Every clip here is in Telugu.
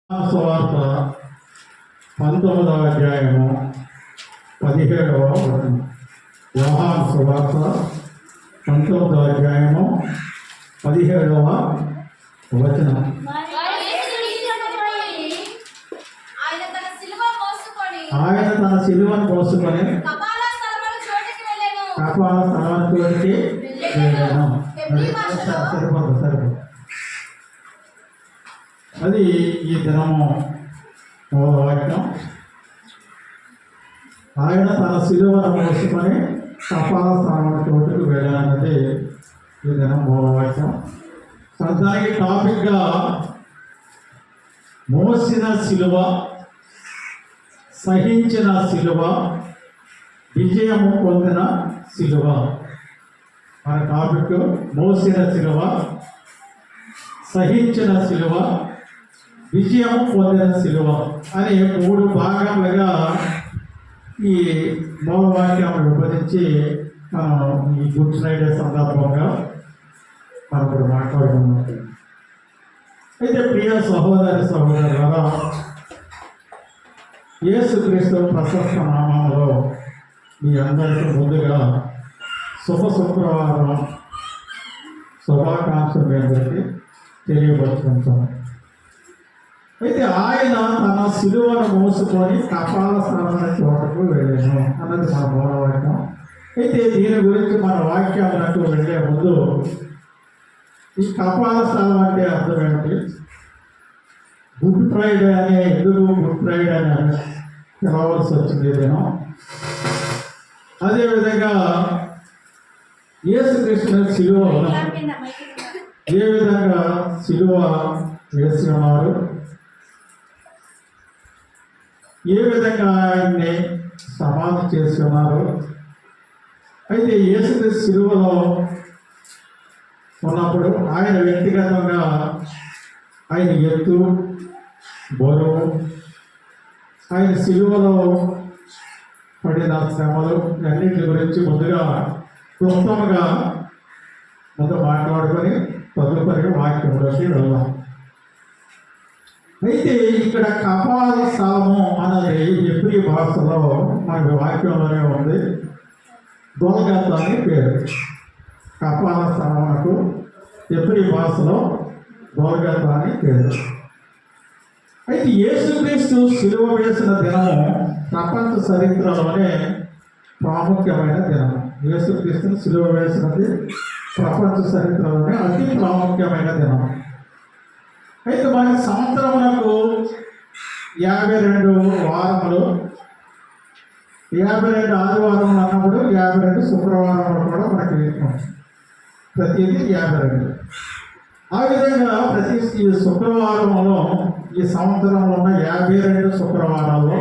సువార్త 19వ అధ్యాయము 17వ వచనం. యోహాను సువార్త 19వ అధ్యాయము 17వ వచనం. ఆయన తన సిలువను మోసుకొని కపాల స్థలమున చోటికి వెళ్ళాను. సరిపోదు. అది ఈ దినము వాక్యం. ఆయన తన సిలువను మోసుకొని కపాల స్థానం చోటుకు వెళ్ళాలన్నది ఈ దినం వాక్యం. దానికి టాపిక్గా మోసిన సిలువ, సహించిన సిలువ, విజయము పొందిన సిలువ. మన టాపిక్ మోసిన సిలువ, సహించిన సిలువ, విజయము పొందిన సిలువ అని 3 భాగములుగా ఈ మూలవాక్యాలను విభజించి మనం ఈ గుడ్ ఫ్రైడే సందర్భంగా మనం ఇప్పుడు మాట్లాడుకున్నాం. అయితే ప్రియ సహోదరులారా, యేసుక్రీస్తు ప్రశస్త నామములో మీ అందరికీ ముందుగా శుక్రవారం శుభాకాంక్షలు మీ అందరికీ తెలియపరుచుకుంటాం. అయితే ఆయన తన సిలువను మోసుకొని కపాల స్థానం చోటకు వెళ్ళాను అన్నది మన మూలవాక్యం. అయితే దీని గురించి మన వాక్యాలకు వెళ్ళే ముందు ఈ కపాల స్థానం అంటే అర్థం ఏంటి? గుడ్ ఫ్రైడే అనే ఎందుకు గుడ్ ఫ్రైడే అని పిలవలసి వచ్చింది దినం. అదేవిధంగా యేసుక్రీస్తు సిలువ ఏ విధంగా సిలువ వేసి ఉన్నారు, ఏ విధంగా ఆయన్ని సమాధి చేసి ఉన్నారు. అయితే యేసుక్రీస్తు సిలువలో ఉన్నప్పుడు ఆయన వ్యక్తిగతంగా ఆయన ఎత్తు, బరువు, ఆయన సిలువలో పడిన శ్రమలు అన్నింటి గురించి ముందుగా క్లుప్తంగా మాట్లాడుకొని తదుపరి వాక్యంలోకి వెళ్దాం. అయితే ఇక్కడ కపాల స్థలము అన్నది హెబ్రీ భాషలో మనకి వాక్యంలోనే ఉంది. గొల్గొతా అని పేరు. కపాల స్థలమునకు హెబ్రీ భాషలో గొల్గొతా అని పేరు. అయితే యేసుక్రీస్తు సిలువ వేసిన దినము ప్రపంచ చరిత్రలోనే ప్రాముఖ్యమైన దినం. యేసుక్రీస్తును సిలువ వేసినది ప్రపంచ చరిత్రలోనే అతి ప్రాముఖ్యమైన దినం. అయితే మన సంవత్సరమునకు 52 వారములు, 52 ఆదివారం అన్నప్పుడు 52 శుక్రవారములు కూడా మనకి ప్రతిదీ 52. ఆ విధంగా ప్రతి శుక్రవారంలో ఈ సంవత్సరంలో ఉన్న 52 శుక్రవారాల్లో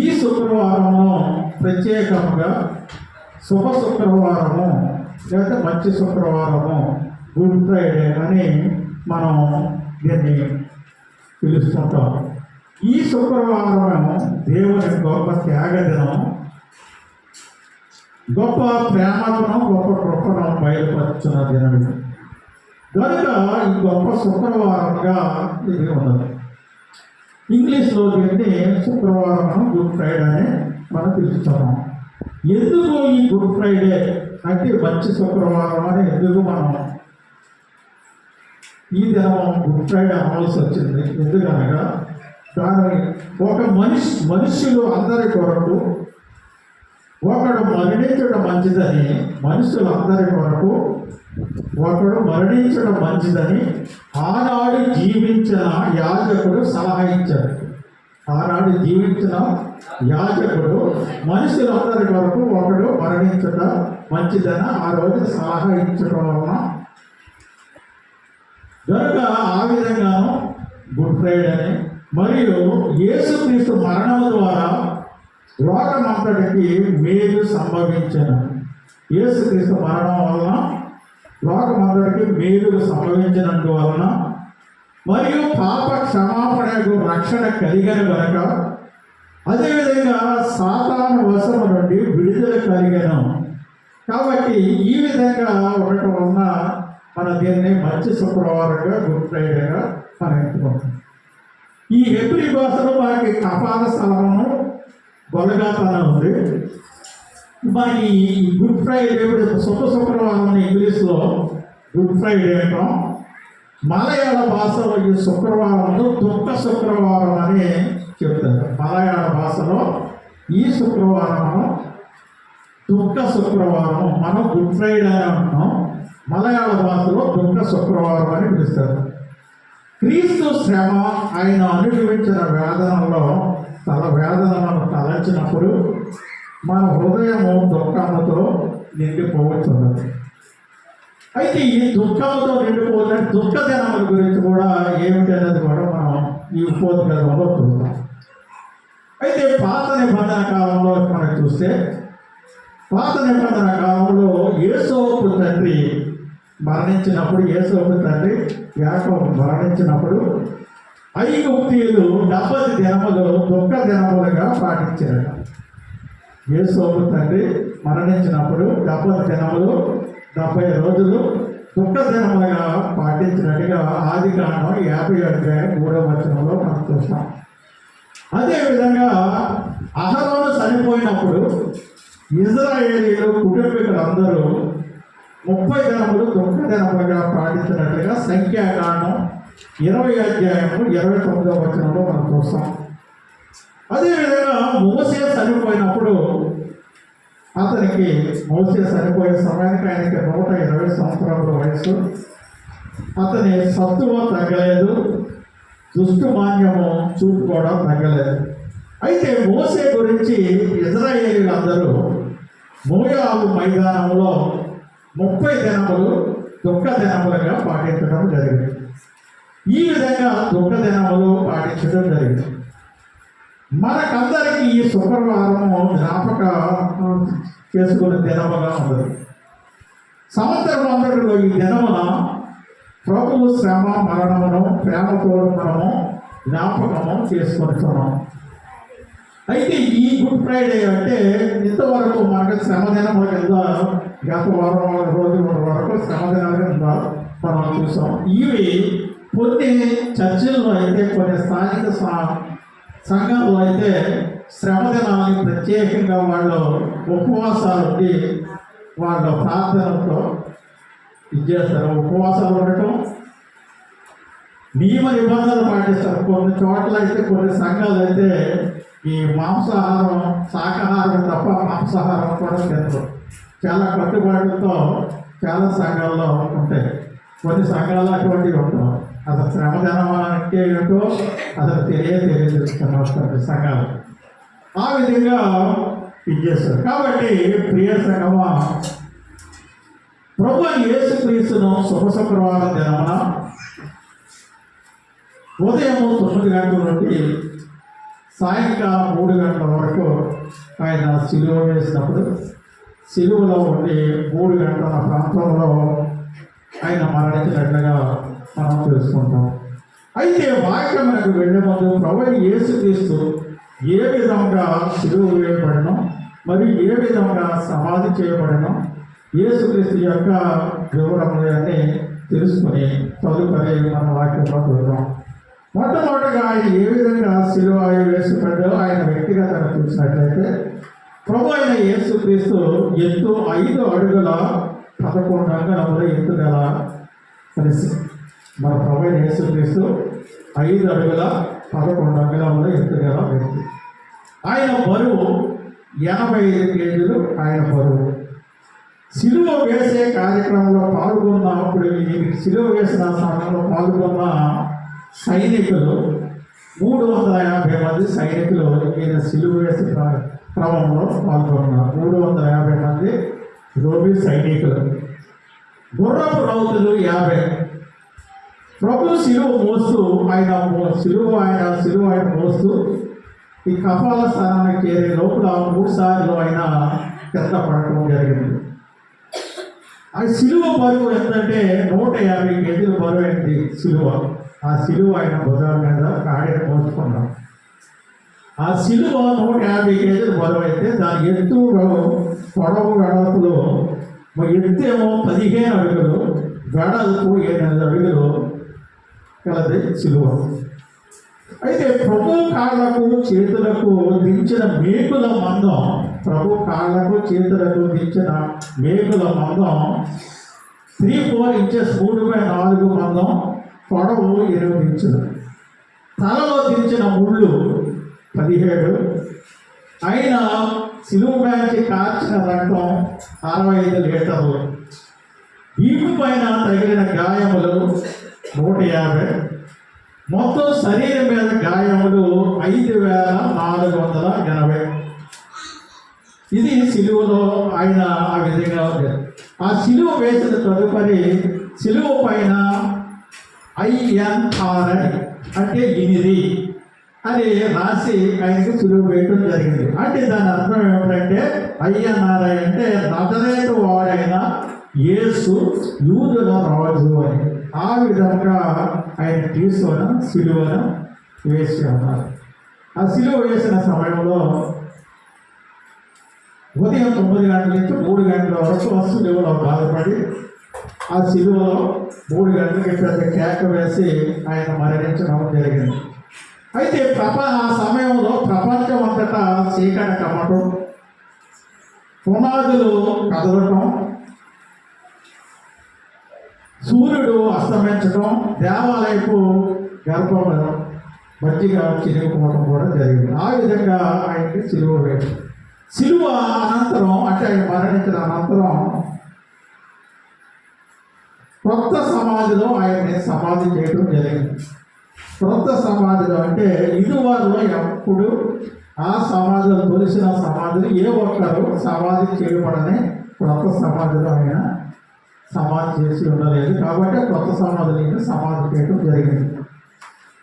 ఈ శుక్రవారము ప్రత్యేకంగా శుభ శుక్రవారము లేదా మంచి శుక్రవారము, గుడ్ ఫ్రైడే అని మనం దీన్ని పిలుస్తుంటాం. ఈ శుక్రవారం దేవుని గొప్ప త్యాగ దినం, గొప్ప ప్రేమను, గొప్ప కృపను బయలుపరుచున్న దినం. కనుక ఈ గొప్ప శుక్రవారంగా ఇది ఉన్నది. ఇంగ్లీష్లో దీన్ని శుక్రవారం గుడ్ ఫ్రైడే అని మనం పిలుస్తున్నాం. ఎందుకు ఈ గుడ్ ఫ్రైడే అంటే మంచి శుక్రవారం అని ఎందుకు మనం ఈ దినం గుడ్ ఫ్రైడే అనవలసి వచ్చింది? ఎందుకనగా దాని ఒక మనుషులు అందరి కొరకు ఒకడు మరణించడం మంచిదని, మనుషులందరి కొరకు ఒకడు మరణించడం మంచిదని ఆనాడు జీవించిన యాజకుడు సలహా ఇచ్చాడు. ఆనాడు జీవించిన యాజకుడు మనుషులందరి కొరకు ఒకడు మరణించడం మంచిదని ఆ రోజు సలహా ఇచ్చడం వలన కనుక ఆ విధంగాను గుడ్ ఫ్రైడే అని, మరియు యేసుక్రీస్తు మరణం ద్వారా లోకమంతటికి మేలు సంభవించను. యేసుక్రీస్తు మరణం వలన లోకమంతటికి మేలు సంభవించినందువలన మరియు పాప క్షమాపణకు రక్షణ కలిగిన కనుక, అదేవిధంగా సాతాను వశము నుండి విడుదల కలిగను. కాబట్టి ఈ విధంగా ఉండటం వలన మన దీన్ని మంచి శుక్రవారంగా గుడ్ ఫ్రైడేగా మనం ఎంచుకుంటాం. ఈ హెబ్రీ భాషలో మనకి కపాల స్థలము గొలగాతన ఉంది. మనకి ఈ గుడ్ ఫ్రైడే శుక్రవారం ఇంగ్లీష్లో గుడ్ ఫ్రైడే అంటాం. మలయాళ భాషలో ఈ శుక్రవారం దుఃఖ శుక్రవారం అని చెప్తారు. మలయాళ భాషలో ఈ శుక్రవారం దుఃఖ శుక్రవారం, మనం గుడ్ ఫ్రైడే అని అంటున్నాం. మలయాళ భాషలో దుఃఖ శుక్రవారం అని పిలుస్తారు. క్రీస్తు శ్రమ ఆయన అనుభవించిన వేదనలో వేదనలను తలంచినప్పుడు మన హృదయము దుఃఖముతో నిండిపోవచ్చున్నది. అయితే ఈ దుఃఖంతో నిండిపోతున్న దుఃఖ దినముల గురించి కూడా ఏమిటి అనేది కూడా మనం ఈ ఉపోద్ఘాతంలో చూస్తాం. అయితే పాత నిబంధన కాలంలో మనం చూస్తే, పాత నిబంధన కాలంలో యేసోపు తండ్రి మరణించినప్పుడు, యేసోపు తండ్రి యాకోబు మరణించినప్పుడు ఐగుప్తీయులు 70 దినములు దుఃఖ దినములుగా పాటించారు. యేసోపు తండ్రి మరణించినప్పుడు 70 దినములు 70 రోజులు దుఃఖ దినములుగా పాటించినట్టుగా ఆదికాండం 50 అధ్యాయం 3వ వచనంలో మనం చూస్తాం. అదేవిధంగా అహరోను చనిపోయినప్పుడు ఇజ్రాయేలీలు కుటుంబీకులందరూ 30 దినములు దుఃఖ దినములుగా పాటించినట్లుగా సంఖ్యాకాండం 20 అధ్యాయము 29వ వచనంలో మనం చూస్తాం. అదేవిధంగా మోసే చనిపోయినప్పుడు మోసే చనిపోయే సమయానికి ఆయనకి 120 సంవత్సరాల వయసు. అతని సత్తువ తగ్గలేదు, దుష్టు మాన్యము చూపు కూడా తగ్గలేదు. అయితే మోసే గురించి ఇజ్రాయేలీలందరూ మోయాబు మైదానంలో 30 దినములు దుఃఖ దినములుగా పాటించడం జరిగింది. ఈ విధంగా దుఃఖ దినములు పాటించడం జరిగింది. మనకందరికీ ఈ శుక్రవారము జ్ఞాపక చేసుకునే దినముగా ఉంది. సంవత్సరం అందరిలో ఈ దినమున ప్రభువు శ్రమ మరణమును ప్రేమతో మనము జ్ఞాపకము చేసుకుంటున్నాం. అయితే ఈ గుడ్ ఫ్రైడే అంటే ఇంతవరకు మనకు శ్రమ దినముల కింద గత వారం రోజుల వరకు శ్రమ దినాల కింద మనం చూసాం. ఇవి కొన్ని చర్చిల్లో అయితే, కొన్ని స్థానిక సంఘాల్లో అయితే శ్రమ దినాన్ని ప్రత్యేకంగా వాళ్ళు ఉపవాసాలు ఉండి వాళ్ళ ప్రార్థనతో చేస్తారు. ఉపవాసాలు ఉండటం, నియమ నిబంధనలు పాటిస్తారు. కొన్ని చోట్ల అయితే, కొన్ని సంఘాలు అయితే ఈ మాంసాహారం, శాకాహారం తప్ప మాంసాహారం కూడా తినరు. చాలా కట్టుబాటులతో చాలా సంఘాల్లో ఉంటాయి. కొన్ని సంఘాలు అటువంటివి ఉంటాం. అసలు శ్రమదినం అంటే ఏంటో అసలు తెలియజేస్తున్నారు సంఘాలు. ఆ విధంగా ఇచ్చేస్తారు. కాబట్టి ప్రియ సంఘమా, ప్రభు యేసుక్రీస్తును శుభ శుక్రవారం దినమున ఉదయం 9 గంటల నుండి సాయంకాలం 3 గంటల వరకు ఆయన సిలువ వేసినప్పుడు, సిలువలో ఉండి 3 గంటల ప్రాంతంలో ఆయన మరణించినట్లుగా మనం తెలుసుకుంటాం. అయితే వాక్యమునకు వెళ్ళే ముందు ప్రభు యేసుక్రీస్తు ఏ విధంగా సిలువ వేయబడను, మరియు ఏ విధంగా సమాధి చేయబడను, యేసుక్రీస్తు యొక్క వివరములన్నీ తెలుసుకుని తదుపరి మన వాక్యంలో చూద్దాం. మొట్టమొదటిగా ఆయన ఏ విధంగా సిలువ వేసుకుంటూ ఆయన వ్యక్తిగతంగా చూసినట్లయితే, ప్రభు అయిన యేసుక్రీస్తు ఎత్తు 5 అడుగుల 11 అంగుళముల ఎత్తు గల మనిషి. మన ప్రభు అయిన యేసుక్రీస్తు 5 అడుగుల 11 అంగుళముల ఎత్తు గల వ్యక్తి. ఆయన బరువు 85 కేజీలు. ఆయన బరువు సిలువ వేసే కార్యక్రమంలో పాల్గొన్నప్పుడు, సిలువ వేసిన సమయంలో పాల్గొన్న సైనికులు 350 మంది సైనికులు ఈయన సిలువ వేసే క్రమంలో పాల్గొన్నారు. 350 మంది రోమి సైనికులు. గుర్రపు రౌతులు 50. ప్రభు సిలువ మోస్తూ ఆయన మోస్తూ ఈ కపాల స్థానానికి చేరే లోపల 3 సార్లు ఆయన కింద పడటం జరిగింది. ఆ సిలువ బరువు ఎంతంటే 150 కేజీల బరువు అయింది సిలువ. ఆ సిలువ ఆయన భుజాల మీద కాడిని మోసుకున్నాం. ఆ సిలువ 150 కేజీలు బరువు అయితే దాని ఎత్తు పొడవు వెడల్పులో ఎత్తు ఏమో 15 అడుగులు, వెడల్పు 8 అడుగులు కలది సిలువ. అయితే ప్రభు కాళ్ళకు చేతులకు దించిన మేకుల మందం, ప్రభు కాళ్ళకు చేతులకు దించిన మేకుల మందం 3-4 ఇంచెస్ 3/4 మందం, పొడవు 8 ఇంచులు. తలలో దించిన ముళ్ళు 17, అయిన సిలువ బ్యాంకి కార్చిన రక్తం 65 లీటర్లు. వీపు పైన తగిలిన గాయములు 150. మొత్తం శరీరం మీద గాయములు 5480. ఇది సిలువలో ఆయన ఆ విధంగా ఉంది. ఆ సిలువ వేసిన తదుపరి సిలువ పైన INRI అంటే 8 అని రాసి ఆయనకి సిలువ వేయడం జరిగింది. అంటే దాని అర్థం ఏమిటంటే INRI అంటే నజరేతు వాడైన యేసు యూదుల రాజు అని. ఆ విధంగా ఆయన తీసుకొని సిలువను వేసి ఉన్నారు. ఆ సిలువ వేసిన సమయంలో ఉదయం 9 గంటల నుంచి 3 గంటల వరకు సిలువలో బాధపడి ఆ సిలువలో 3 గంటలకి పెద్ద కేక వేసి ఆయన మరణించడం జరిగింది. అయితే ఆ సమయంలో ప్రపంచం అంతటా చీకటి కమ్మటం, పునాదులు కదలటం, సూర్యుడు అస్తమించడం, దేవాలయపు గర్భం మధ్యగా చిరిగిపోవడం కూడా జరిగింది. ఆ విధంగా ఆయనకి సిలువ వేయడం. సిలువ అనంతరం అంటే ఆయన మరణించిన అనంతరం కొత్త సమాధిలో ఆయన్ని సమాధి చేయడం జరిగింది. కొత్త సమాధిలో అంటే ఇదివరలో ఎప్పుడు ఆ సమాధిలో తొలిసిన సమాధులు ఏ ఒక్కరు సమాధి చేయబడని కొత్త సమాధిలో ఆయన సమాధి చేసి ఉండలేదు. కాబట్టి కొత్త సమాధులు సమాధి చేయడం జరిగింది.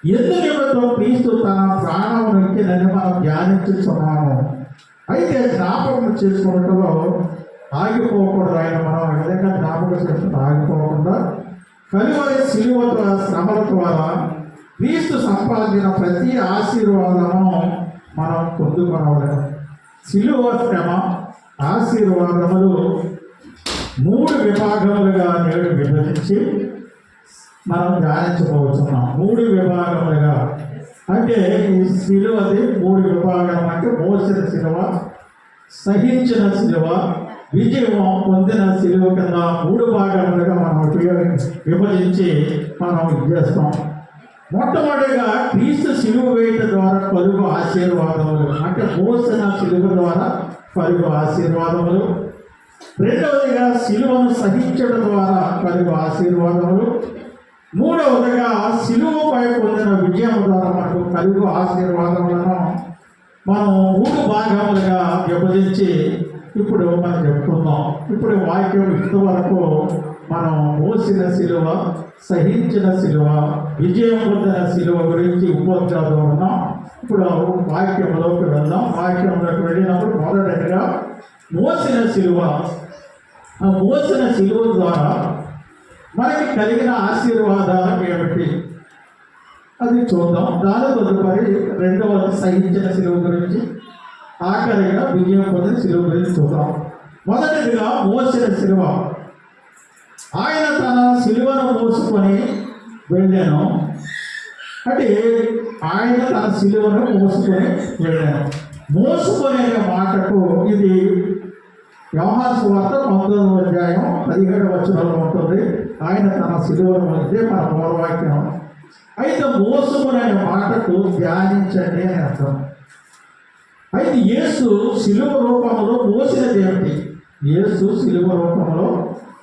ఎందుకు క్రీస్తు తన ప్రాణం ఇచ్చినని మనం ధ్యానించుతున్నాము. అయితే జ్ఞాపకం చేసుకోవడంలో ఆగిపోకూడదు. ఆయన మనం ఆ విధంగా జ్ఞాపకం చేసుకుంటూ ఆగిపోకుండా కలువరి సిలువ శ్రమల ద్వారా క్రీస్తు సంపాదించిన ప్రతి ఆశీర్వాదము మనం పొందుకోవాలి. సిలువ శ్రమ ఆశీర్వాదములు 3 విభాగములుగా నేడు విభజించి మనం ధ్యానించుకోవచ్చున్నాం. 3 విభాగములుగా అంటే ఈ సిలువది 3 విభాగం. అంటే మోసిన సిలువ, సహించిన సిలువ, విజయం పొందిన సిలువ కింద 3 భాగములుగా మనం విభజించి మనం చేస్తాం. మొట్టమొదటిగా క్రీస్తు సిలువ వేయటం ద్వారా కలుగు ఆశీర్వాదములు, అంటే మోసిన సిలువ ద్వారా కలుగు ఆశీర్వాదములు. రెండవదిగా సిలువను సహించడం ద్వారా కలుగు ఆశీర్వాదములు. మూడవదిగా సిలువపై పొందిన విజయం ద్వారా మనకు కలుగు ఆశీర్వాదములను మనం 3 భాగములుగా విభజించి ఇప్పుడు మనం చెప్పుకుందాం. ఇప్పుడు వాక్యం ఇంతవరకు మనం మోసిన సిలువ, సహించిన సిలువ, విజయం పొందిన సిలువ గురించి ఉపయోగాలు ఉన్నాం. ఇప్పుడు వాక్యంలోకి వెళ్దాం. వాక్యంలోకి వెళ్ళినప్పుడు మొదటిగా మోసిన సిలువ. ఆ మోసిన సిలువ ద్వారా మనకి కలిగిన ఆశీర్వాదాలు ఏమిటి అది చూద్దాం. దాని తదుపరి రెండవది సహించిన సిలువ గురించి, ఆఖరిగా విజయం పొందిన సిలువ గురించి చూద్దాం. మొదటిగా మోసిన సిలువ. ఆయన తన సిలువను మోసుకొని వెళ్ళాను. అంటే ఆయన తన సిలువను మోసుకొని వెళ్ళాను. మోసుకునే మాటకు ఇది యోహాను సువార్త 19వ అధ్యాయం 17వ వచనంలో ఉంటుంది. ఆయన తన సిలువను మోస్తే మన మూలవాక్యం. అయితే మోసుకునే మాటకు ధ్యానించండి అని అర్థం. అయితే యేసు సిలువ రూపంలో మోసినది ఏమిటి? యేసు సిలువ రూపంలో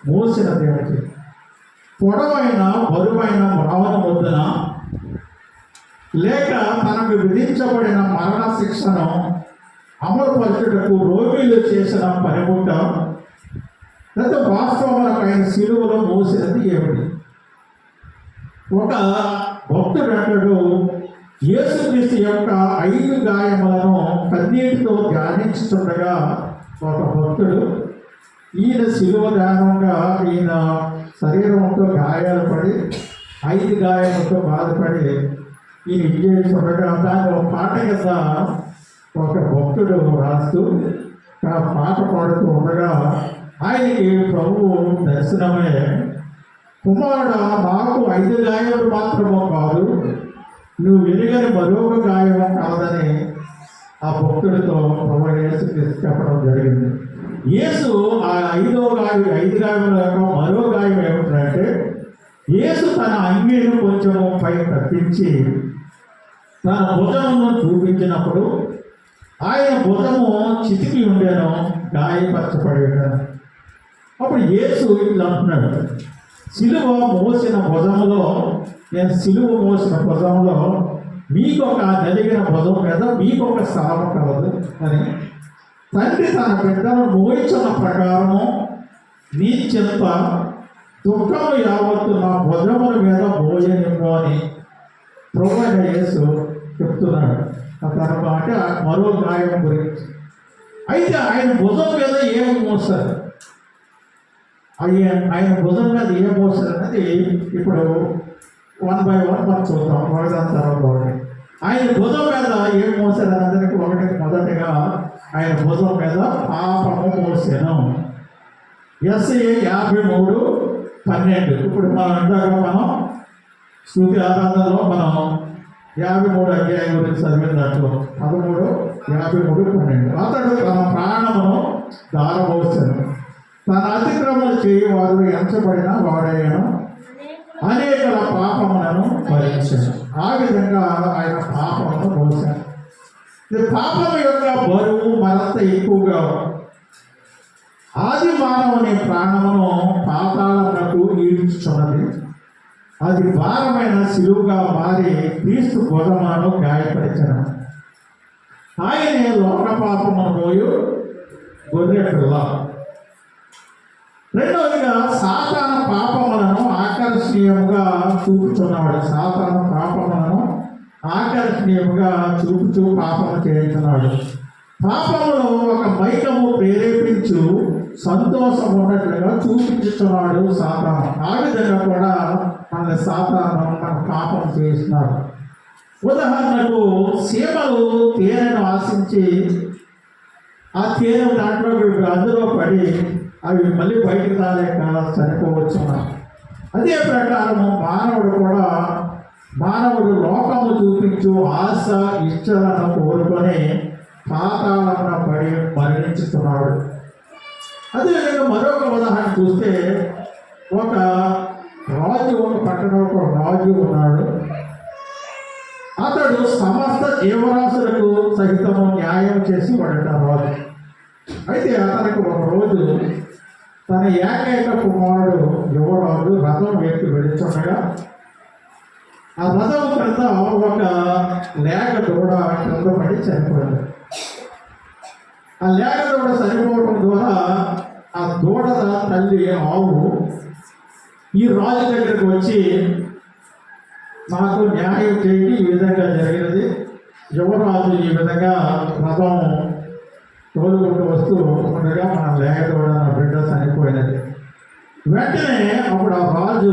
మోసినది ఏమిటి? పొడవైన బరువైన మ్రావణ వద్దున, లేక తనకు విధించబడిన మరణ శిక్షను అమలుపరచుటకు రోగిలు చేసిన పనిముట్ట, లేదా వాస్తవమైన సిలువలో మోసినది ఏమిటి? ఒక భక్తుడు అంటాడు, యేసుక్రీస్తు యొక్క 5 గాయములను కన్నీటితో ధ్యానించుతుండగా ఒక భక్తుడు ఈయన సిలువ ధ్యానంగా ఈయన శరీరంతో గాయాలు పడి 5 గాయాలతో బాధపడి ఈయన విజయించుండగా దాన్ని ఒక పాట కింద ఒక భక్తుడు రాస్తూ ఆ పాట పాడుతూ ఉండగా ఆయనకి ప్రభువు దర్శనమే, కుమారుడా, నాకు 5 గాయాలు మాత్రమో కాదు, నువ్వు ఎరుగని మరొక గాయం కలదని ఆ భక్తుడితో ప్రభు యేసు చెప్పడం జరిగింది. యేసు ఆ ఐదు గాయముల యొక్క మరో గాయం ఏమిటంటే, యేసు తన అంగీని కొంచెం పై తప్పించి తన భుజమును చూపించినప్పుడు ఆయన భుజము చితికి ఉండేను, గాయపరచబడి ఉండేను. అప్పుడు యేసు ఇట్లా అంటున్నాడు, సిలువ మోసిన భుజములో, నేను సిలువ మోసిన భుజంలో మీకొక నలిగిన భుజం మీద మీకొక స్థలము కలదు అని, తండ్రి తన బిడ్డను మోయించిన ప్రకారము నీ చింత దుఃఖము యావత్తు నా భుజముల మీద మోయనిమ్ము అని ప్రభువైన యేసు చెప్తున్నాడు. ఆ తర్వాత మరో గాయం గురించి. అయితే ఆయన భుజం మీద ఏం మోస్తారు, ఆయన భుజం మీద ఏం మోస్తారు అనేది ఇప్పుడు 1 by 1 మనం చూద్దాం. ఒకదాని తర్వాత ఒకటి. ఆయన భుజం మీద ఏం మోసారు అందరికీ మొదటిగా ఆయన భుజం మీద పాపము మోసాను. SI 53:12. ఇప్పుడు మనం స్తుతి ఆరాధనలో మనం 53 అధ్యాయం గురించి చదివిన దాంట్లో 13:53-12. అతడు తన ప్రాణమును దారబోసాను, తన అతిక్రమలు చేయవారు ఎంచబడిన వాడయ్యను, అనేకల పాపములను భరించాను. ఆ విధంగా ఆయన పాపమును మోసాను. పాపము యొక్క బరువు మరింత ఎక్కువగా ఆది మానవుని ప్రాణమును పాతాళమునకు ఈడ్చుచున్నది. అది భారమైన సిలువుగా మారి క్రీస్తు భుజములను గాయపరిచాను. ఆయనే లోక పాపమును మోయు గొర్రె పిల్ల. రెండవదిగా సాతాను పాపములను ఆకర్షణీయముగా చూపుతున్నాడు. సాతాను పాపములను ఆకర్షణీయముగా చూపుచూ పాపము చేస్తున్నాడు. పాపములో ఒక మైకము ప్రేరేపించు సంతోషం ఉన్నట్లుగా చూపించుతున్నాడు సాతాను. ఆ విధంగా కూడా మన సాతాను మన పాపం చేస్తున్నాడు. ఉదాహరణకు సీమలు తేనెను ఆశించి ఆ తేనె దాంట్లో అందులో పడి అవి మళ్ళీ బయటకు రాలేక చనిపోవచ్చు. అదే ప్రకారము మానవుడు లోకము చూపించు ఆశ ఇష్టలను కోరుకొని పాతాళమున పడి మరణించుతున్నాడు. అదేవిధంగా మరొక ఉదాహరణ చూస్తే, ఒక పట్టణంలో ఒక రాజు ఉన్నాడు. అతడు సమస్త జీవరాశులకు సహితము న్యాయం చేసి పడ్డ రాజు. అయితే అతనికి ఒక రోజు తన ఏకైక కుమారుడు యువరాజు రథం ఎక్కి వెళుతుండగా ఆ రథం క్రింద ఒక లేక దూడ క్రింద పడి చనిపోయింది. ఆ లేక దూడ చనిపోవడం ద్వారా ఆ దూడ తల్లి ఆవు ఈ రాజు దగ్గరకు వచ్చి, నాకు న్యాయం చేయి, ఈ విధంగా జరిగినది, యువరాజు ఈ విధంగా రథం తోలుకుంటూ వస్తూ ఉండగా మన లేక దూడ నా బిడ్డ చనిపోయినది. వెంటనే అప్పుడు ఆ రాజు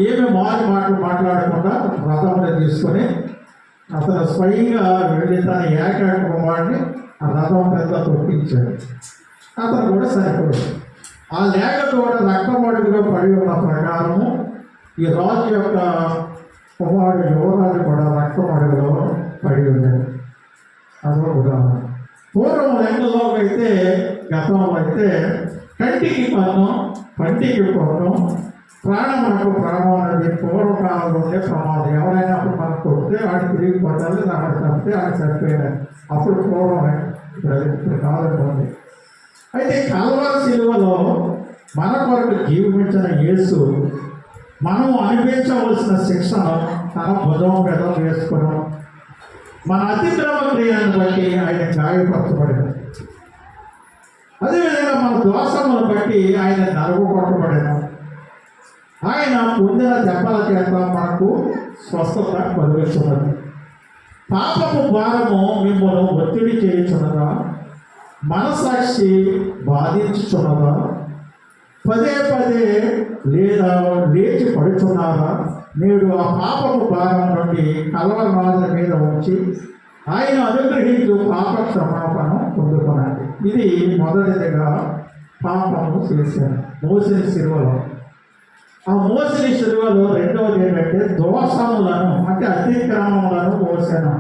ఏమి మాట్లాడకుండా రథంలో తీసుకొని అతను స్వయంగా వెళ్ళి తన ఏకైక కుమారుడిని ఆ రథం పెద్ద తొక్కించాడు. అతను కూడా చనిపోయాడు. ఆ లేక దూడ రక్తమడుగులో పడి ఉన్న ప్రకారము ఈ రాజు యొక్క కుమారుడు యువరాజు కూడా రక్తమడుగులో పడి ఉండేది. అదొక ఉదాహరణ. పూర్వం లెక్కలో అయితే, గతంలో అయితే కంటికి పన్ను, పంటికి పన్ను, ప్రాణమునకు ప్రాణం అనేది పూర్వకాలంలో ఉండే ప్రమాదం. ఎవరైనా అప్పుడు మనకు కొడితే వాడికి తిరిగి కొట్టాలి, అక్కడ తప్పితే ఆడ చనిపోయినాయి. అప్పుడు పూర్వమే, ఇప్పుడు కాలం ఉంది. అయితే కల్వరి సిలువలో మన కొరకు జీవించిన యేసు మనం అనిపించవలసిన శిక్షను తన భుజం మీద వేసుకున్నాం. మన అతిక్రమ క్రియలను బట్టి ఆయన గాయపరచబడిన, అదేవిధంగా మన దోషములను బట్టి ఆయన నరగొట్టబడిన, ఆయన పొందిన దెబ్బల చేత మనకు స్వస్థత కలుగుతున్నది. పాపము భారము మిమ్మల్ని ఒత్తిడి చేయుచున్నదా, మనసాక్షి బాధించుచున్నదా, పదే పదే లేదా లేచి పడుచున్నారా? నేడు ఆ పాపపు భారం నుండి కల్వరి రాజుల మీద ఉంచి ఆయన అనుగ్రహించు పాప క్షమాపణ పొందుకున్నాడు. ఇది మొదటిదిగా పాపము చేశాను మోసిన సిలువలో. ఆ మోసిన శిలువలో రెండవది ఏంటంటే దోషములను అంటే అతిక్రమములను మోసాను.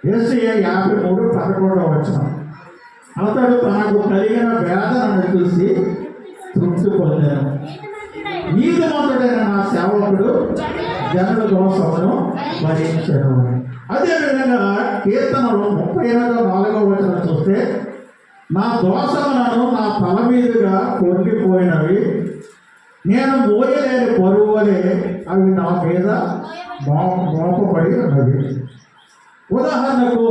యేసయ్య 53:11 వచనం. అతడు తనకు కలిగిన వేదనను చూసి తృప్తి పొందాను. నీతిమంతుడైన నా సేవకుడు జనుల దోషమును భరించను. అదేవిధంగా కీర్తనలు 38:4 వచనం చూస్తే నా దోషములను నా తల మీదుగా పొంగిపోయినవి, నేను మోయలేని బరువు వలె అవి నా మీద మోపబడి ఉన్నవి. ఉదాహరణకు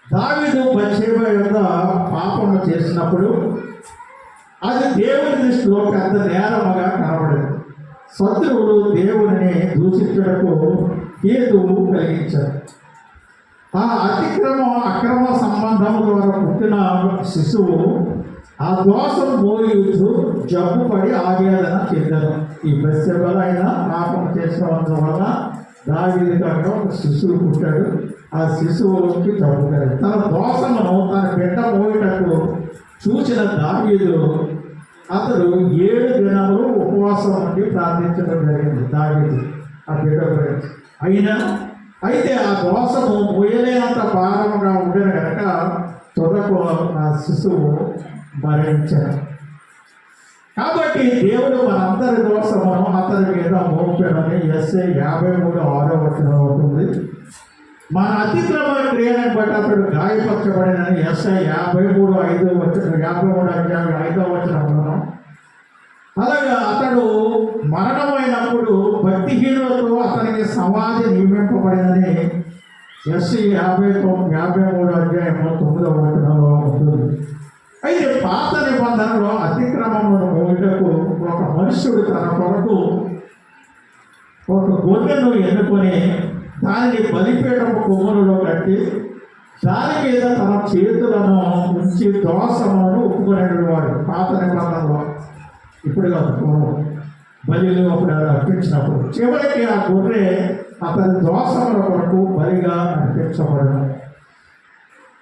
దావీదు బత్షెబా యొక్క పాపము చేసినప్పుడు అది దేవుని దృష్టిలో పెద్ద నేరముగా కనబడింది. శత్రువులు దేవుని దూషించుటకు హేతువు కలిగించారు. ఆ అక్రమ సంబంధం ద్వారా పుట్టిన శిశువు ఆ దోషం మోయుచు జబ్బు పడి ఆవేదన చెందారు. ఈ బత్షెబా అయినా పాపం చేసిన వల్ల దావీదు కాక ఒక శిశువు పుట్టాడు. ఆ శిశువుకి జబ్బు కలిగింది. తన దోషమును తన బిడ్డ మోయటకు చూసిన దావీదు అతడు 7 దినములు ఉపవాసం నుండి ప్రార్థించడం జరిగింది. దావీదు ఆ బిడ్డ గురించి అయితే ఆ దోషము మోయలేనంత భారముగా ఉండేది కనుక తుదకు ఆ శిశువు మరణించాడు. కాబట్టి దేవుడు మనందరి దోషమును అతని మీద మోపాడని యెషయా 53:6 వచనం అవుతుంది. మన అతిక్రమ క్రియలను బట్టి అతడు గాయపరచబడినని యెషయా 53:5 వచనం 53:5 వచనంలో. అలాగా అతడు మరణమైనప్పుడు భక్తిహీనులతో అతనికి సమాధి నియమింపబడినని యెషయా 53:9 వచనంలో ఉంటుంది. అయితే పాత నిబంధనలో అతిక్రమములను మోయుటకు ఒక మనుష్యుడు తన కొరకు ఒక గొర్రెను ఎన్నుకొని దానిని బలిపీఠపు కొమ్ములలో కట్టి దాని మీద తన చేతులను ఉంచి దోషములను ఒప్పుకునేవాడు పాత నిబంధనలో. ఇప్పుడు కాదు, బలిలో అప్పుడు అర్పించినప్పుడు చివరికి ఆ గొర్రె అతని దోషముల కొరకు బలిగా అర్పించబడను.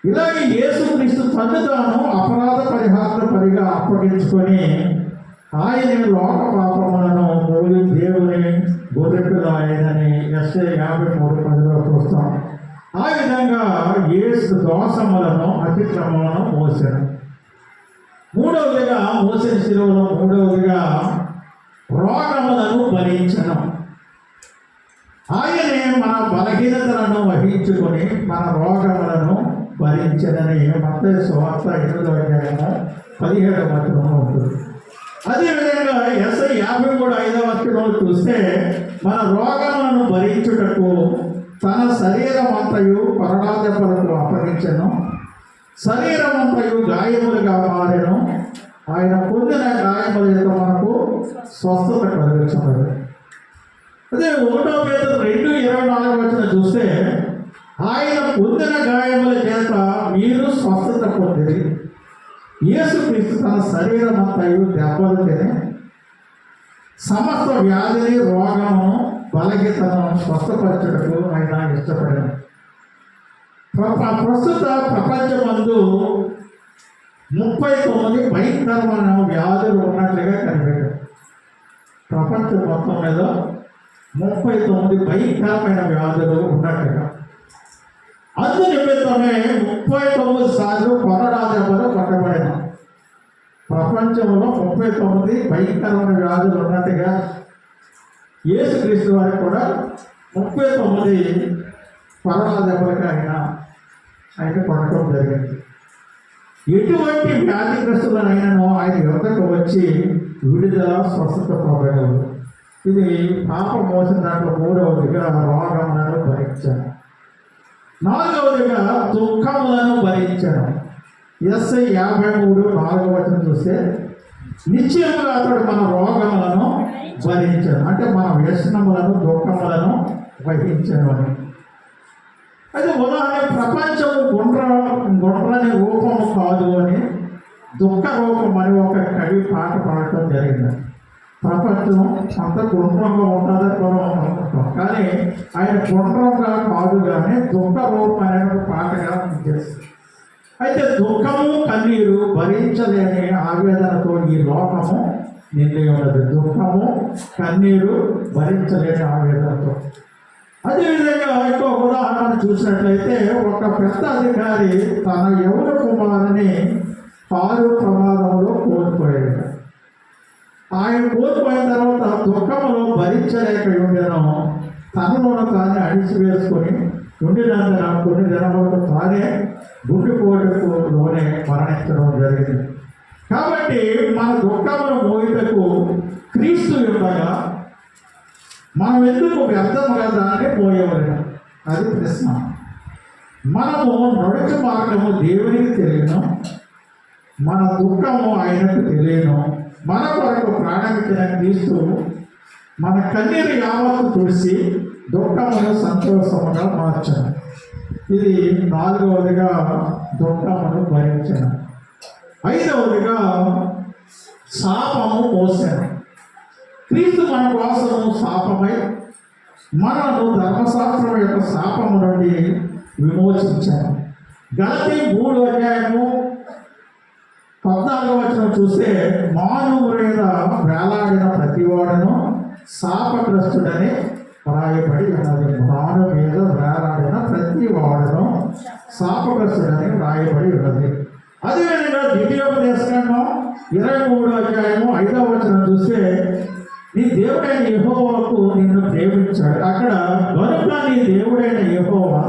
ఇలాగే యేసుక్రీస్తు తను తాను అపరాధ పరిహార బలిగా అప్పగించుకొని ఆయన లోక పాపములను మోలి దేవుని గొర్రెపిల్ల ఆయనని యెషయా 53:10 చూస్తాం. ఆ విధంగా యేసు దోషములను అతిక్రమములను మోసాడు. మూడవదిగా మోసిన శిలువలో మూడవదిగా రోగములను భరించను. ఆయనే మన బలహీనతలను వహించుకొని మన రోగములను భరించదని మత్తయి సువార్త 8:17 వచనంలో ఉంటుంది. అదేవిధంగా యెషయా 53:5 వచనంలో చూస్తే మన రోగములను భరించుటకు తన శరీరమంతయు కొరడా దెబ్బలకు అప్పగించెను, శరీరమంతయు గాయములుగా మారెను, ఆయన పొందిన గాయముల చేత మనకు స్వస్థత కలుగుతున్నది. అదే 1 పేతురు 2:24 వచనం చూస్తే ఆయన పొందిన గాయముల చేత మీరు స్వస్థత పొందిరి. యేసుక్రీస్తు తన శరీరమంతయు దెబ్బలు తిని సమస్త వ్యాధిని రోగము బలహీనతను స్వస్థపరచుటకు ఆయన ఇష్టపడారు. ప్రస్తుత ప్రపంచమందు 39 భయంకరమైన వ్యాధులు ఉన్నట్లుగా కనిపెట్టారు. ప్రపంచం మొత్తం మీద 39 భయంకరమైన వ్యాధులు ఉన్నట్లుగా. అందు నిమిత్తమే 39 సార్లు కొరడా దెబ్బలు కొట్టబడిన ప్రపంచంలో 39 భయంకరమైన వ్యాధులు ఉన్నట్టుగా యేసుక్రీస్తు వారికి కూడా 39 కొరడా దెబ్బలకి ఆయన కొట్టడం జరిగింది. ఎటువంటి వ్యాధిగ్రస్తులనైనానో ఆయన యువతకు వచ్చి విడుదల స్వస్థత పొందగలరు. ఇది పాప మోసిన దాంట్లో మూడవదిగా రోగములను భరించాను. నాలుగవదిగా దుఃఖములను భరించాను. యెషయా 53:4 వచనం చూస్తే నిశ్చయముగా అతడు మన రోగములను భరించాను, అంటే మన వ్యసనములను దుఃఖములను వహించాను అని. అయితే ఉదాహరణ ప్రపంచము గుండ్రని రూపము కాదు అని దుఃఖ రూపం అని ఒక కవి పాట పాడటం జరిగింది. ప్రపంచం అంత గుండ్రంగా ఉంటుందని మనం అనుకుంటాం, కానీ ఆయన గుండ్రంగా కాదు కానీ దుఃఖ రూపం అనే ఒక పాటగా చేస్తుంది. అయితే దుఃఖము కన్నీరు భరించలేని ఆవేదనతో ఈ లోకము నిండి ఉన్నది. దుఃఖము, కన్నీరు, భరించలేని ఆవేదనతో. అదేవిధంగా ఇంకో ఉదాహరణ చూసినట్లయితే, ఒక పెద్ద అధికారి తన యవన కుమారుని కారు ప్రమాదంలో కోల్పోయాడు. ఆయన కోల్పోయిన తర్వాత దుఃఖములో భరించలేక ఉండెను. తనలో తానే అడిచివేసుకొని ఉండినందున కొన్ని దినములకు తానే గుండెపోటుకు లోనే మరణించడం జరిగింది. కాబట్టి మన దుఃఖమును మోయుటకు క్రీస్తు ఉండగా మనం ఎందుకు వ్యర్థముగా దాన్ని పోయేవాళ్ళం? అది ప్రశ్న. మనము నడుచు మార్గము దేవునికి తెలియను, మన దుఃఖము ఆయనకు తెలియను. మన కొరకు ప్రాణమిచ్చిన క్రీస్తు మన కన్నీరు యావత్తు తుడిసి దుఃఖమును సంతోషముగా మార్చను. ఇది 4వదిగా దుఃఖమును భరించను. 5వదిగా శాపము మోసాను. క్రీస్తు మన కోసము శాపమై మనను ధర్మశాస్త్రం యొక్క శాపము నుండి విమోచించాను. గలతీ 3:14 చూస్తే, మానవు మీద వేలాడిన ప్రతివాడును శాపగ్రస్తుడని వ్రాయబడి ఉన్నది. మానవు మీద వేలాడిన ప్రతివాడును శాపగ్రస్తుడని వ్రాయబడి ఉన్నది. అదేవిధంగా ద్వితీయోపదేశకాండం 23:5 చూస్తే, నీ దేవుడైన యెహోవాకు నిన్ను ప్రేమించాడు. అక్కడ కనుక నీ దేవుడైన యెహోవా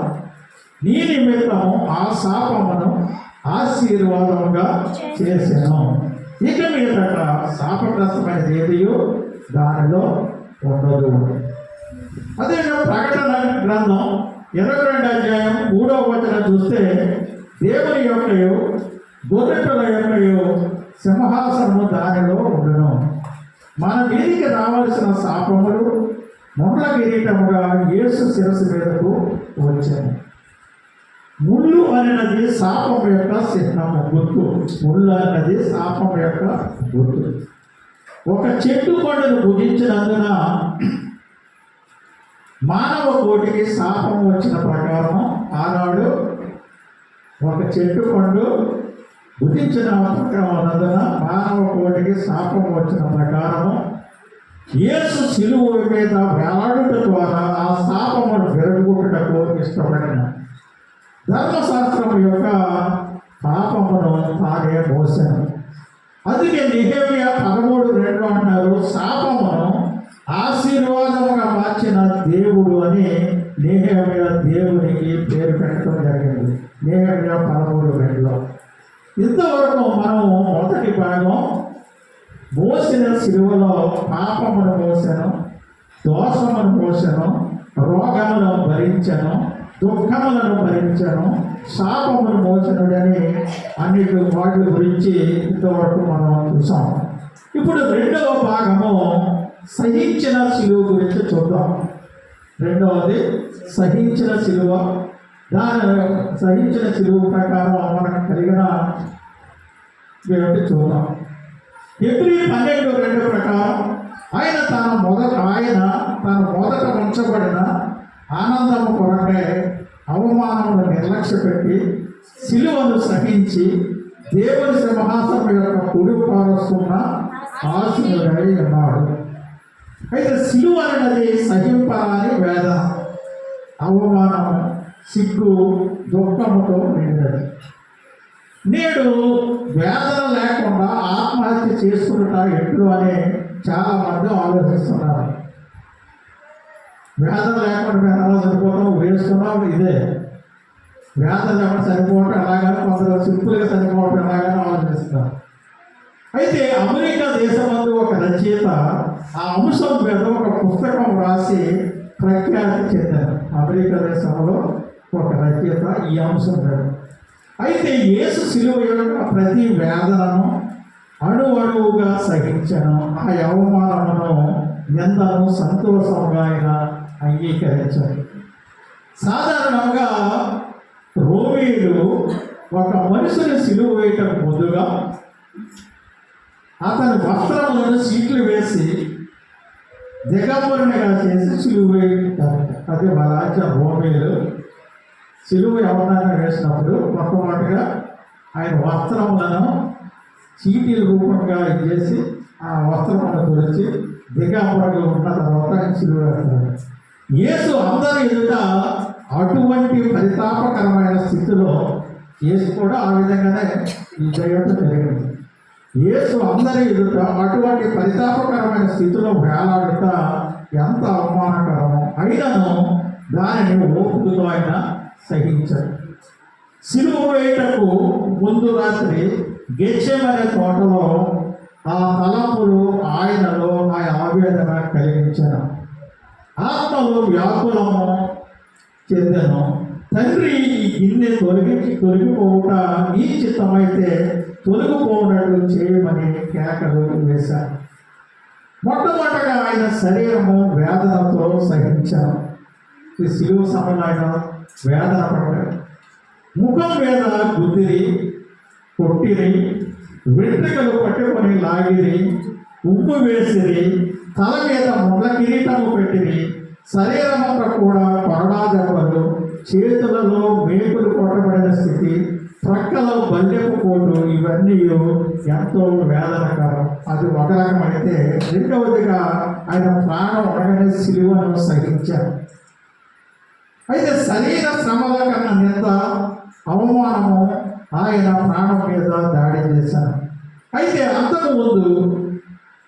నీ నిమిత్తం ఆ శాపమును ఆశీర్వాదముగా చేశాను. ఇక మీదట శాపగ్రస్తమైన ఏదియో దానిలో ఉండదు. అదే ప్రకటన గ్రంథం 22:3 చూస్తే, దేవుని యొక్కయు గొర్రెపిల్ల యొక్కయు సింహాసనము దానిలో ఉండును. మన మీదికి రావాల్సిన శాపములు ముండ్ల కిరీటముగా యేసు శిరస్సు మీదకు వచ్చాను. ముళ్ళు అనేది శాపం యొక్క చిహ్నము, గుర్తు. ముళ్ళు అనేది శాపం యొక్క గుర్తు. ఒక చెట్టు పండును భుజించినందున మానవ కోటికి శాపం వచ్చిన ప్రకారం ఆనాడు ఒక చెట్టు పండు భుజించిన ప్రకారం ఉన్నందున మానవ కోటికి శాపం వచ్చిన ప్రకారం యేసు శిలువ మీద వేలాడుట ద్వారా ఆ శాపమును విరగొట్టుటకు ఇష్టపడిన ధర్మశాస్త్రం యొక్క పాపమును తానే మోసాను. అందుకే నెహెమ్యా 13:2 అంటారు, శాపమును ఆశీర్వాదముగా మార్చిన దేవుడు అని నెహెమ్యా దేవునికి పేరు పెట్టడం జరిగింది. నెహెమ్యా 13:2. ఇంతవరకు మనం మొదటి భాగం మోసిన శిలువలో పాపమును మోసాను, దోషమును మోసాను, రోగమును భరించను, దుఃఖములను భరించను, శాపమును మోచనుడని అన్నిటి వాటి గురించి ఇంతవరకు మనం చూసాం. ఇప్పుడు 2వ భాగము సహించిన శిలువ గురించి చూద్దాం. 2వది సహించిన శిలువ. దాని సహించిన శిలువ ప్రకారం మనకు కలిగిన చూద్దాం. హెబ్రీ 12:2 ప్రకారం ఆయన తన మొదట ఉంచబడిన ఆనందము కొరకై అవమానమును నిర్లక్ష్య పెట్టి శిలువను సహించి దేవుని సింహాసనం యొక్క కుడి పారస్తున్న ఆశీనుడై ఉన్నాడు. అయితే శిలువ అనేది సహింపరాని వేదన, అవమానము, సిగ్గు, దుఃఖముతో నిండినది. నేడు వేదన లేకుండా ఆత్మహత్య చేసుకున్నట ఎట్లు అని చాలా మంది ఆలోచిస్తున్నారు. వేదన లేకుండా మేము ఎలా చనిపోతాం, వేస్తున్నాం. ఇదే వేదన లేకుండా చనిపోవటం ఎలాగని కొందరు సింపుల్గా చనిపోవటం ఎలాగని ఆలోచిస్తున్నారు. అయితే అమెరికా దేశమందు ఒక రచయిత ఆ అంశం మీద ఒక పుస్తకం రాసి ప్రఖ్యాతి చెందారు. అమెరికా దేశంలో ఒక రచయిత ఈ అంశం మీద. అయితే యేసు శిలువ యొక్క ప్రతి వేదనను అణువణువుగా సహించను, ఆ అవమానమును నిందను సంతోషంగా ఆయన అంగీకరించారు. సాధారణంగా రోమీయులు ఒక మనిషిని సిలువ వేయటం ముందుగా అతని వస్త్రములను సీట్లు వేసి దిగంబరునిగా చేసి సిలువ వేయుతారు. అది మా రాజ్య రోమీయులు సిలువ ఎవరైనా వేసినప్పుడు మొట్టమొదటిగా ఆయన వస్త్రములను చీటీల రూపంగా చేసి ఆ వస్త్రమును గురించి దిగాంబరంగా ఉన్న తర్వాత ఆయన సిలువ వేస్తాడు. యేసు అందరి ఎదుట అటువంటి పరితాపకరమైన స్థితిలో యేసు కూడా ఆ విధంగానే ఈ చేయడం జరిగింది. యేసు అందరి ఎదుట అటువంటి పరితాపకరమైన స్థితిలో వేలాడుట ఎంత అవమానకరమో అయినను దానిని ఓపికతో ఆయన సహించాడు. సిలువ వేయటకు ముందు రాత్రి గెత్సెమనే తోటలో ఆ తలంపులు ఆయనలో ఆ ఆవేదన కలిగించాను. ఆత్మలో వ్యాకులము చెందెను. తండ్రి ఈ గిన్నె తొలగిపోవుట నీ చిత్తమైతే తొలగిపోవునట్లు చేయమని కేకలు వేశారు. మొట్టమొదటగా ఆయన శరీరము వేదనతో సహించాను. ఈ సిలువ సమయంలో ఆయన వేదన పడ్డాడు. ముఖం మీద గుద్దిరి, కొట్టిరి, వెంట్రుకలు పట్టుకొని లాగిరి, ఉప్పు వేసిరి, తల మీద ముళ్ళ కిరీటము పెట్టిరి, శరీరమంతా కూడా కొరడా దెబ్బలు, చేతులలో మేకులు కొట్టబడిన స్థితి, ప్రక్కలో బల్లెపు కోటు, ఇవన్నీ ఎంతో వేదనకరం. అది ఒక రకమైతే రెండవదిగా ఆయన ప్రాణం అడగనే సిలువను సహించారు. అయితే శరీర శ్రమల కన్నా నింద అవమానము ఆయన ప్రాణం మీద దాడి చేశారు. అయితే అంతకుముందు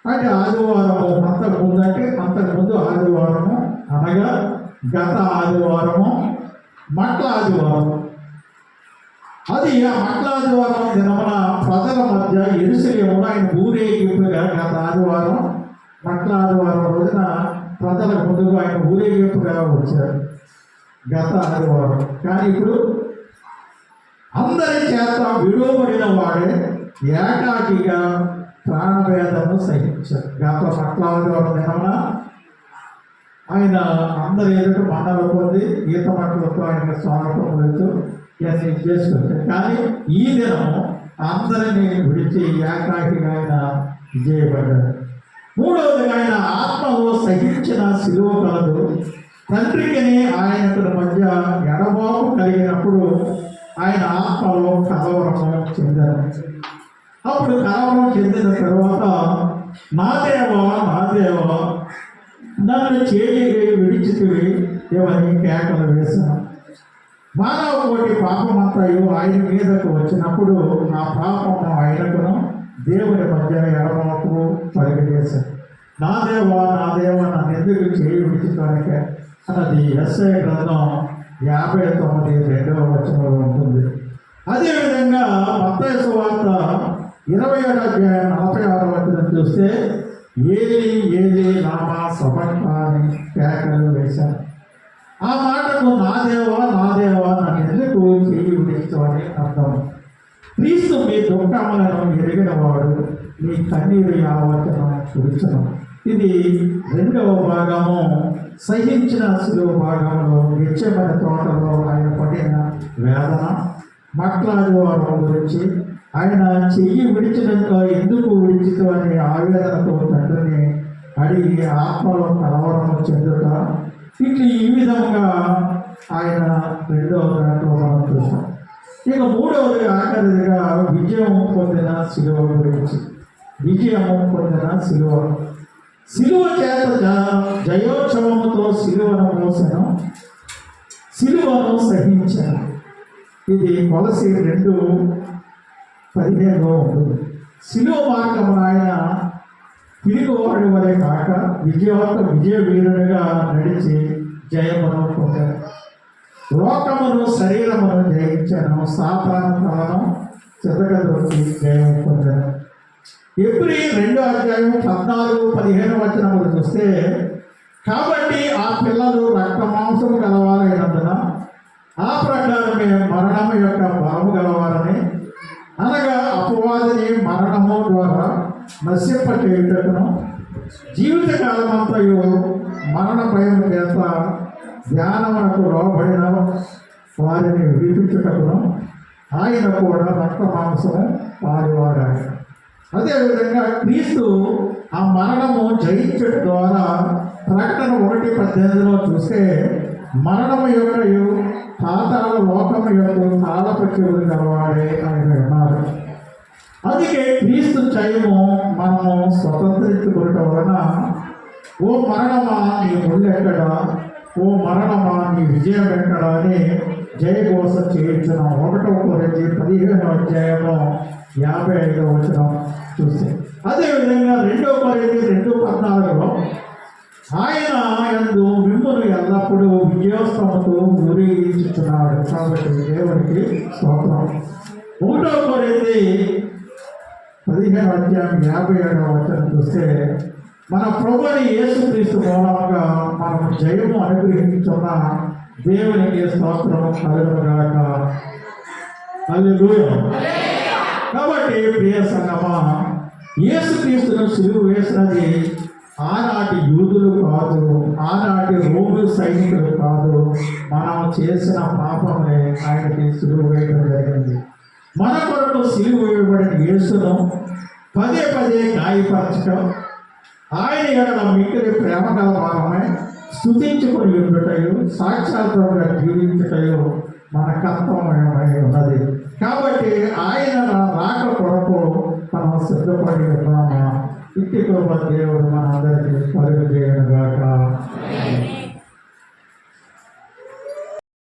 అంటే ఆదివారము అంతకుముందు ఆదివారము అనగా గత ఆదివారము మట్ల ఆదివారం. అది ఆ మట్ల ఆదివారం దినమున ప్రజల మధ్య యెరూషలేములో ఆయన ఊరేగింపుగా గత ఆదివారం మట్ల ఆదివారం రోజున ప్రజలకు ముందుగా ఆయన ఊరేగింపుగా వచ్చారు గత ఆదివారం. కానీ ఇప్పుడు అందరి చేత విడువబడిన వాడే ఏకాకిగా ప్రాణవేదనను సహించారు. గత మట్ల ఆదివారం దినమున ఆయన అందరి ఎదుట మండలు పొంది ఈత మట్టలతో ఆయన స్వాగతం వెళ్తూ ఇవన్నీ చేసుకుంటారు. కానీ ఈ దినము అందరినీ విడిచి ఏకాకిగా ఆయన విజయపడ్డాడు. మూడవదిగా ఆయన ఆత్మలో సహించిన సిలువ కలదు. తండ్రికిని ఆయనకు మధ్య ఎడబాపు కలిగినప్పుడు ఆయన ఆత్మలో కలవరము చెందారు. అప్పుడు కలవరం చెందిన తర్వాత నా దేవా నన్ను చేయి విడిచితివి ఏమని కేకలు వేశాను. మానవ కోటి పాపమంతయు ఆయన మీదకు వచ్చినప్పుడు ఆ పాపము ఆయనకును దేవుని మధ్య ఎడబాపు పరిగెసేశాను. నా దేవా నన్ను ఎందుకు చేయి విడిచుతానికే అన్నది యెషయా గ్రంథం 59:2 ఉంటుంది. అదేవిధంగా మత్తయి సువార్త 27:46 చూస్తే ఏలి లామా సబక్తాని కేకలు వేశాను. ఆ మాటకు నా దేవా నన్ను ఎందుకు చేయి విడిస్తావని అర్థం. క్రీస్తు మీ దుఃఖములను ఎరిగిన వాడు మీ కన్నీరు యావత్తను తుడుచును. ఇది రెండవ భాగము. సహించిన సిలువ భాగంలో గెత్సెమనే తోటలో ఆయన పడిన వేదన. మట్ల ఆదివారం గురించి ఆయన చెయ్యి విడిచినంత ఎందుకు విడిచితో అనే ఆవేదనతో తండ్రిని అడిగి ఆత్మలో కలవరము చెందుట. ఇట్లా ఈ విధంగా ఆయన రెండవ దాంట్లో మనం చూస్తాం. ఇక మూడవది ఆఖరిగా విజయం పొందిన సిలువ గురించి. విజయము పొందిన సిలువ చేత జయోత్సవముతో సిలువను మోసను, సిలువను సహించాను. ఇది కొలసి 2:15 ఉంటుంది. సిలువ మార్గమున ఆయన తిరుగువాడి వలె కాక విజయ వీరుడిగా నడిచి జయమును పొందారు. లోకమును శరీరమును జయించాను, సాతాను తలను చెదగదొక్కి జయము పొందారు. ఎబ్రీ 2:14-15 చూస్తే కాబట్టి ఆ పిల్లలు రక్త మాంసము గలవారైనందున ఆ ప్రకారమే మరణము యొక్క బలము గలవారని, అనగా అపవాదిని మరణము ద్వారా నశింప చేయుటకును జీవితకాలమంతయు మరణ భయం చేత ధ్యానమునకు లోబడిన వారిని విడిపించుటకును ఆయన కూడా రక్త మాంసము పాలువాడాడు. అదేవిధంగా క్రీస్తు ఆ మరణము జయించడం ద్వారా ప్రకటన 1:18 చూస్తే మరణము యొక్క పాతాళ లోకము యొక్క తాళపు చెవులు గలవాడే ఆయన ఉన్నారు. అందుకే క్రీస్తు జయము మనము స్వతంత్రించుకోవటం వలన ఓ మరణమా నీ ముళ్ళు ఎక్కడా, ఓ మరణమా నీ విజయం ఎక్కడా అని జయఘోష చేయించిన 1 కొరింథీ 15 అధ్యాయము 55వ వచనం చూస్తే, అదేవిధంగా 2 కొరింథీ 2:14 ఆయన యందు మిమ్మును ఎల్లప్పుడూ విజయోత్సవముతో ఊరేగించుచున్నాడు. కాబట్టి దేవునికి స్తోత్రం. 1 కొరింథీ 15 అధ్యాయం 57వ వచనం చూస్తే, మన ప్రభుని యేసుక్రీస్తు మూలంగా మనము జయము అనుగ్రహించున్న దేవునికి స్తోత్రం కలుగునుగాక. హల్లెలూయా. కాబట్టి ప్రియ సంగమా, యేసుక్రీస్తును సిలువ వేసినది ఆనాటి యూదులు కాదు, ఆనాటి రోము సైనికులు కాదు, మనం చేసిన పాపమే ఆయనకి సిలువ వేయడం జరిగింది. మన కొరకు సిలువ వేయబడిన యేసును పదే గాయపరచడం, ఆయన ఎడల మిక్కిలి ప్రేమ గల భాగమై స్తుతించుకొని ఉండటయు, సాక్షాత్తుగా జీవించటయు మన కర్తవ్యమై ఉన్నది. కాబట్టి ఆయన రాక కొరకు మనం సిద్ధపడి ఉన్నామా? ఇట్టి కృప దేవుడు మనందరికీ కలుగజేయునుగాక.